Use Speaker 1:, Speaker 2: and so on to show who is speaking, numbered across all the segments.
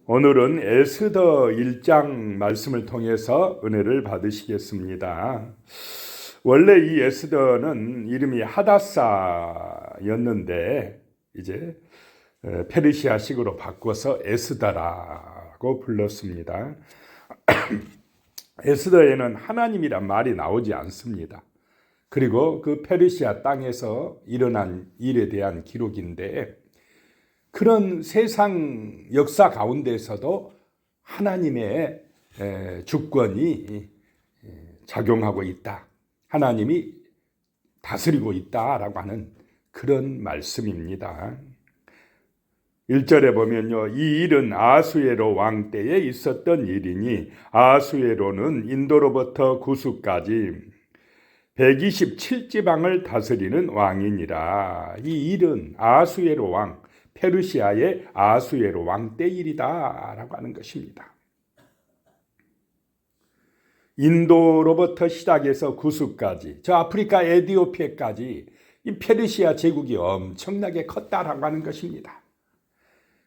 Speaker 1: 오늘은 에스더 1장 말씀을 통해서 은혜를 받으시겠습니다. 원래 이 에스더는 이름이 하다사였는데 이제 페르시아식으로 바꿔서 에스더라고 불렀습니다. 에스더에는 하나님이란 말이 나오지 않습니다. 그리고 그 페르시아 땅에서 일어난 일에 대한 기록인데, 그런 세상 역사 가운데서도 하나님의 주권이 작용하고 있다, 하나님이 다스리고 있다라고 하는 그런 말씀입니다. 1절에 보면요, 이 일은 아수에로 왕 때에 있었던 일이니 아수에로는 인도로부터 구수까지 127지방을 다스리는 왕이니라. 이 일은 아수에로 왕, 페르시아의 아수에로 왕 때 일이다라고 하는 것입니다. 인도로부터 시작해서 구수까지, 저 아프리카 에티오피아까지 이 페르시아 제국이 엄청나게 컸다라고 하는 것입니다.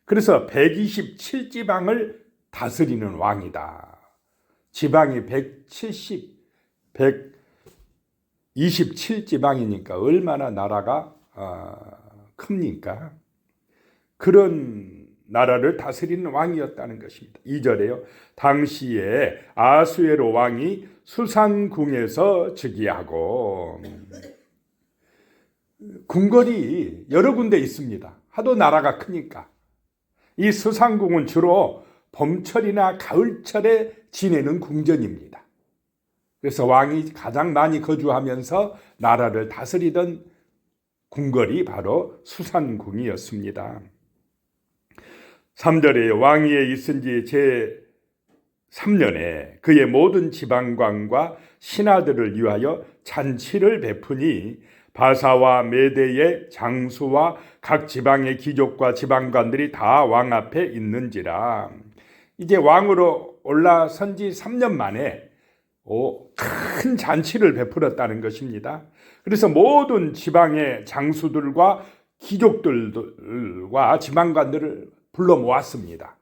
Speaker 1: 그래서 127지방을 다스리는 왕이다. 지방이 127지방이니까 얼마나 나라가 큽니까? 그런 나라를 다스리는 왕이었다는 것입니다. 2절에요. 당시에 아수에로 왕이 수산궁에서 즉위하고, 궁궐이 여러 군데 있습니다. 하도 나라가 크니까. 이 수산궁은 주로 봄철이나 가을철에 지내는 궁전입니다. 그래서 왕이 가장 많이 거주하면서 나라를 다스리던 궁궐이 바로 수산궁이었습니다. 3절에 왕위에 있은 지 제3년에 그의 모든 지방관과 신하들을 위하여 잔치를 베푸니 바사와 메대의 장수와 각 지방의 귀족과 지방관들이 다 왕 앞에 있는지라. 이제 왕으로 올라선 지 3년 만에 큰 잔치를 베풀었다는 것입니다. 그래서 모든 지방의 장수들과 귀족들과 지방관들을 불러 모았습니다.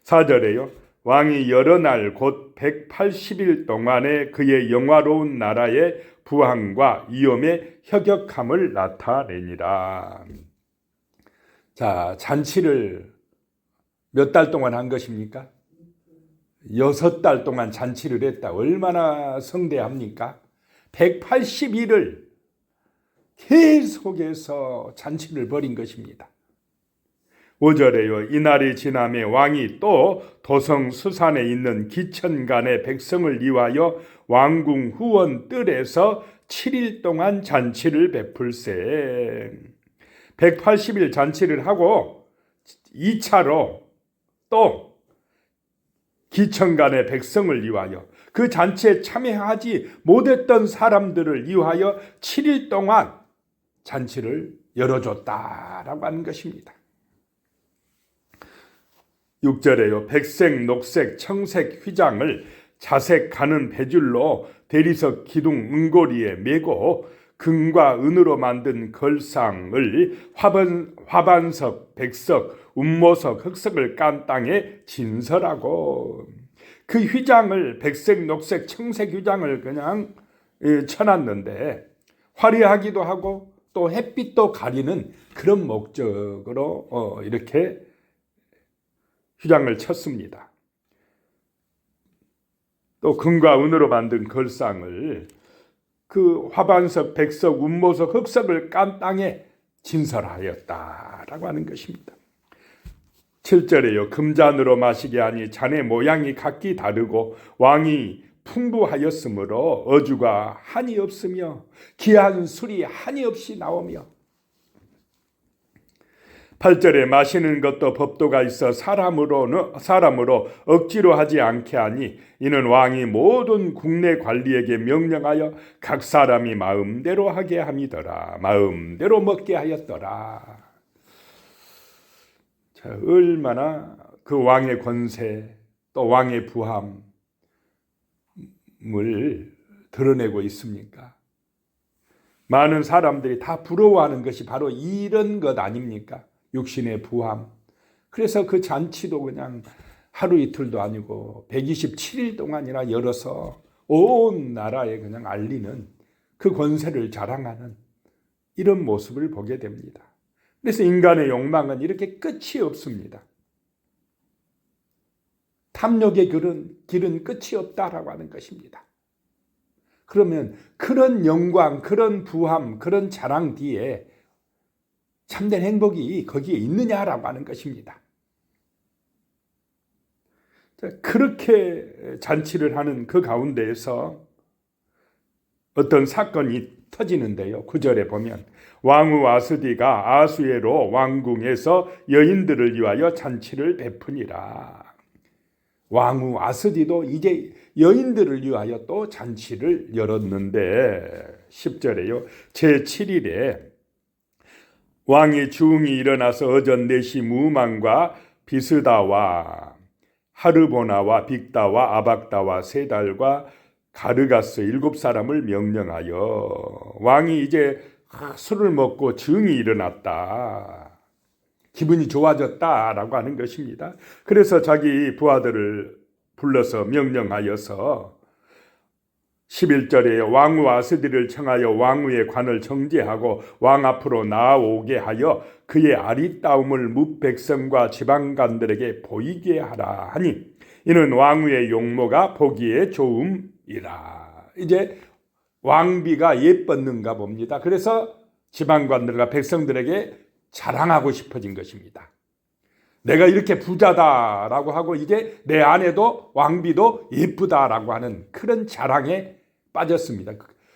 Speaker 1: 4절에요. 왕이 여러 날 곧 180일 동안에 그의 영화로운 나라의 부항과 위엄의 혁혁함을 나타내니라. 자, 잔치를 몇 달 동안 한 것입니까? 6달 동안 잔치를 했다. 얼마나 성대합니까? 180일을 계속해서 잔치를 벌인 것입니다. 5절에요. 이날이 지남에 왕이 또 도성 수산에 있는 기천간의 백성을 위하여 왕궁 후원 뜰에서 7일 동안 잔치를 베풀세. 180일 잔치를 하고 2차로 또 기천간의 백성을 위하여, 그 잔치에 참여하지 못했던 사람들을 위하여 7일 동안 잔치를 열어줬다라고 하는 것입니다. 6절에요. 백색, 녹색, 청색 휘장을 자색 가는 배줄로 대리석 기둥 은고리에 메고 금과 은으로 만든 걸상을 화반석, 백석, 운모석, 흑석을 깐 땅에 진설하고, 그 휘장을 백색, 녹색, 청색 휘장을 그냥 쳐놨는데 화려하기도 하고 또 햇빛도 가리는 그런 목적으로 이렇게 휘장을 쳤습니다. 또 금과 은으로 만든 걸상을 그 화반석, 백석, 운모석, 흑석을 깐 땅에 진설하였다라고 하는 것입니다. 7절에요. 금잔으로 마시게 하니 잔의 모양이 각기 다르고 왕이 풍부하였으므로 어주가 한이 없으며 귀한 술이 한이 없이 나오며, 8절에 마시는 것도 법도가 있어 사람으로 억지로 하지 않게 하니 이는 왕이 모든 국내 관리에게 명령하여 각 사람이 마음대로 하게 함이더라. 마음대로 먹게 하였더라. 자, 얼마나 그 왕의 권세 또 왕의 부함을 드러내고 있습니까? 많은 사람들이 다 부러워하는 것이 바로 이런 것 아닙니까? 육신의 부함, 그래서 그 잔치도 그냥 하루 이틀도 아니고 127일 동안이나 열어서 온 나라에 그냥 알리는 그 권세를 자랑하는 이런 모습을 보게 됩니다. 그래서 인간의 욕망은 이렇게 끝이 없습니다. 탐욕의 길은 끝이 없다라고 하는 것입니다. 그러면 그런 영광, 그런 부함, 그런 자랑 뒤에 참된 행복이 거기에 있느냐라고 하는 것입니다. 그렇게 잔치를 하는 그 가운데에서 어떤 사건이 터지는데요. 9절에 보면 왕후 와스디가 아수에로 왕궁에서 여인들을 위하여 잔치를 베푸니라. 왕후 와스디도 이제 여인들을 위하여 또 잔치를 열었는데 10절에요. 제7일에 왕이 중이 일어나서 어전 넷이 무망과 비스다와 하르보나와 빅다와 아박다와 세달과 가르가스 7사람을 명령하여 왕이 이제 술을 먹고 증이 일어났다. 기분이 좋아졌다라고 하는 것입니다. 그래서 자기 부하들을 불러서 명령하여서 11절에 왕후 아스디를 청하여 왕후의 관을 정죄하고 왕 앞으로 나아오게 하여 그의 아리따움을 뭇백성과 지방관들에게 보이게 하라 하니 이는 왕후의 용모가 보기에 좋음이라. 이제 왕비가 예뻤는가 봅니다. 그래서 지방관들과 백성들에게 자랑하고 싶어진 것입니다. 내가 이렇게 부자다라고 하고 이제 내 아내도 왕비도 예쁘다라고 하는 그런 자랑에 빠졌습니다.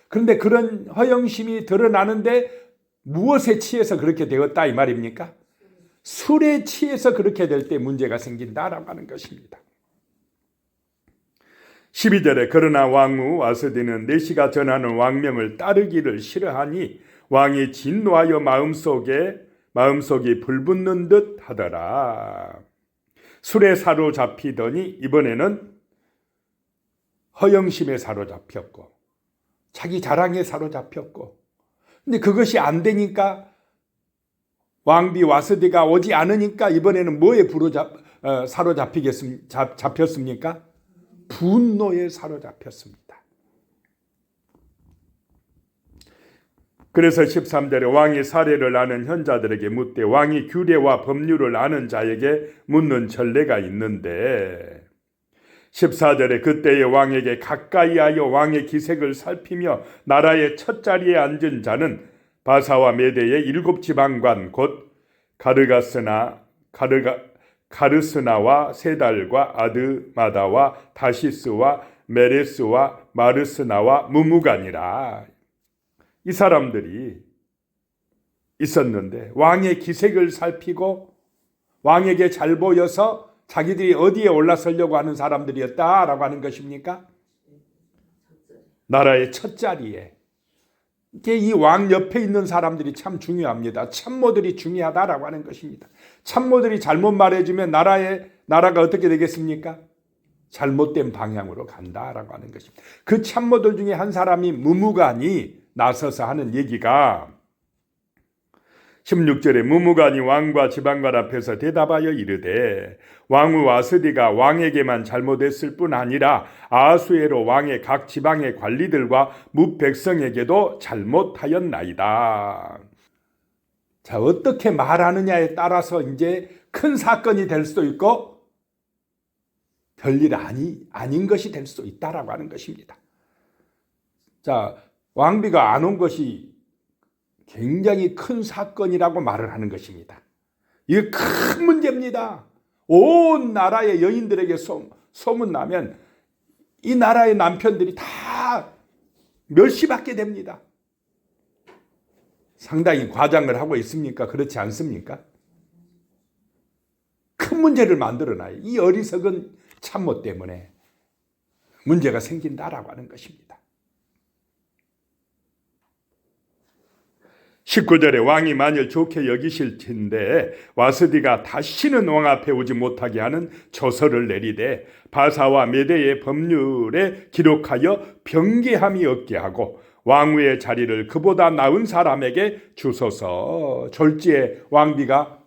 Speaker 1: 그런데 그런 허영심이 드러나는데 무엇에 취해서 그렇게 되었다 이 말입니까? 술에 취해서 그렇게 될 때 문제가 생긴다라고 하는 것입니다. 12절에 그러나 왕후 와스디는 내시가 전하는 왕명을 따르기를 싫어하니 왕이 진노하여 마음속이 불붙는 듯 하더라. 술에 사로잡히더니 이번에는 허영심에 사로잡혔고 자기 자랑에 사로잡혔고 근데 그것이 안 되니까 왕비 와스디가 오지 않으니까 이번에는 뭐에 잡혔습니까? 분노에 사로잡혔습니다. 그래서 13절에 왕이 사례를 아는 현자들에게 묻되 왕이 규례와 법률을 아는 자에게 묻는 전례가 있는데 14절에 그때의 왕에게 가까이하여 왕의 기색을 살피며 나라의 첫 자리에 앉은 자는 바사와 메대의 7지방관 곧 가르스나와 세달과 아드마다와 다시스와 메레스와 마르스나와 무무간이라. 이 사람들이 있었는데 왕의 기색을 살피고 왕에게 잘 보여서 자기들이 어디에 올라서려고 하는 사람들이었다라고 하는 것입니까? 나라의 첫 자리에. 이 왕 옆에 있는 사람들이 참 중요합니다. 참모들이 중요하다라고 하는 것입니다. 참모들이 잘못 말해주면 나라가 어떻게 되겠습니까? 잘못된 방향으로 간다라고 하는 것입니다. 그 참모들 중에 한 사람이 무무간이 나서서 하는 얘기가 16절에 무무간이 왕과 지방관 앞에서 대답하여 이르되 왕후 와스디가 왕에게만 잘못했을 뿐 아니라 아수에로 왕의 각 지방의 관리들과 뭇백성에게도 잘못하였나이다. 자, 어떻게 말하느냐에 따라서 이제 큰 사건이 될 수도 있고 별일 아닌 것이 될 수도 있다라고 하는 것입니다. 자, 왕비가 안 온 것이 굉장히 큰 사건이라고 말을 하는 것입니다. 이게 큰 문제입니다. 온 나라의 여인들에게 소문나면 이 나라의 남편들이 다 멸시받게 됩니다. 상당히 과장을 하고 있습니까? 그렇지 않습니까? 큰 문제를 만들어놔요. 이 어리석은 참모 때문에 문제가 생긴다라고 하는 것입니다. 19절에 왕이 만일 좋게 여기실 텐데 와스디가 다시는 왕 앞에 오지 못하게 하는 조서를 내리되 바사와 메대의 법률에 기록하여 병개함이 없게 하고 왕후의 자리를 그보다 나은 사람에게 주소서. 졸지에 왕비가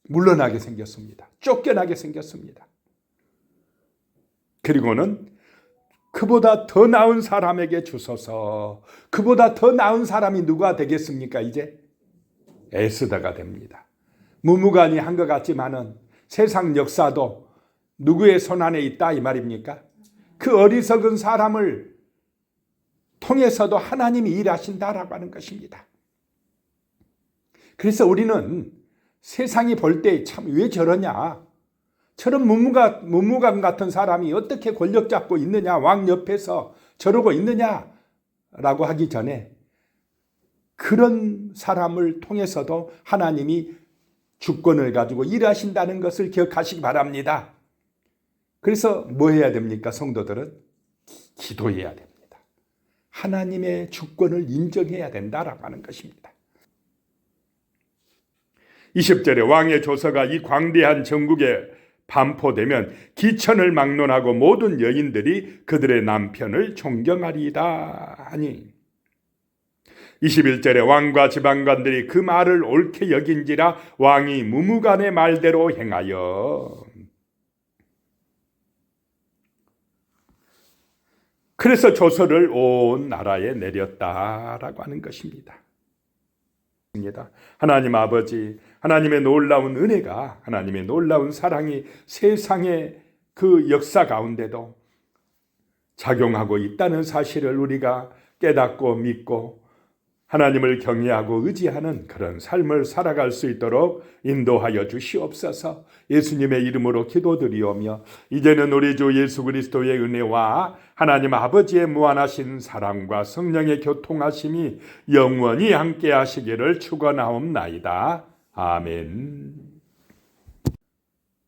Speaker 1: 물러나게 생겼습니다. 쫓겨나게 생겼습니다. 그리고는 그보다 더 나은 사람에게 주소서. 그보다 더 나은 사람이 누가 되겠습니까? 이제 에스더가 됩니다. 무무간이 한 것 같지만은 세상 역사도 누구의 손안에 있다 이 말입니까? 그 어리석은 사람을 통해서도 하나님이 일하신다라고 하는 것입니다. 그래서 우리는 세상이 볼 때 참 왜 저러냐? 저런 무무간 같은 사람이 어떻게 권력 잡고 있느냐? 왕 옆에서 저러고 있느냐라고 하기 전에 그런 사람을 통해서도 하나님이 주권을 가지고 일하신다는 것을 기억하시기 바랍니다. 그래서 뭐 해야 됩니까? 성도들은 기도해야 됩니다. 하나님의 주권을 인정해야 된다라고 하는 것입니다. 20절에 왕의 조서가 이 광대한 전국에 반포되면 기천을 막론하고 모든 여인들이 그들의 남편을 존경하리이다 하니 21절에 왕과 지방관들이 그 말을 옳게 여긴지라 왕이 무무간의 말대로 행하여 그래서 조서를 온 나라에 내렸다라고 하는 것입니다. 하나님 아버지, 하나님의 놀라운 은혜가, 하나님의 놀라운 사랑이 세상의 그 역사 가운데도 작용하고 있다는 사실을 우리가 깨닫고 믿고 하나님을 경외하고 의지하는 그런 삶을 살아갈 수 있도록 인도하여 주시옵소서. 예수님의 이름으로 기도드리오며 이제는 우리 주 예수 그리스도의 은혜와 하나님 아버지의 무한하신 사랑과 성령의 교통하심이 영원히 함께 하시기를 축원하옵나이다. 아멘.